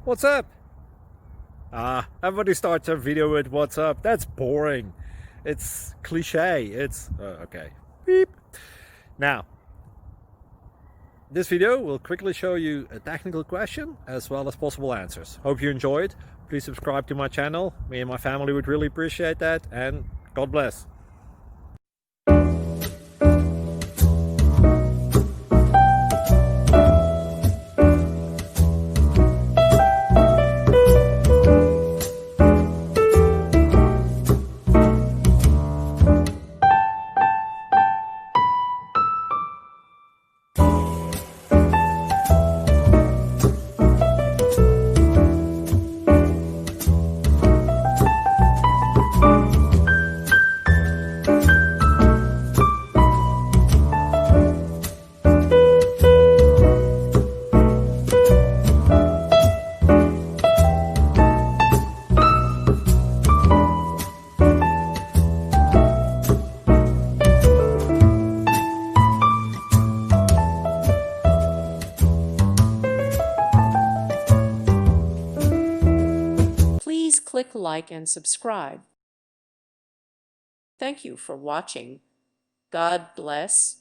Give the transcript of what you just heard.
What's up? Everybody starts a video with what's up. That's boring. It's cliche. It's okay. Beep. Now, this video will quickly show you a technical question as well as possible answers. Hope you enjoyed. Please subscribe to my channel. Me and my family would really appreciate that, and God bless. Please click like and subscribe. Thank you for watching. God bless.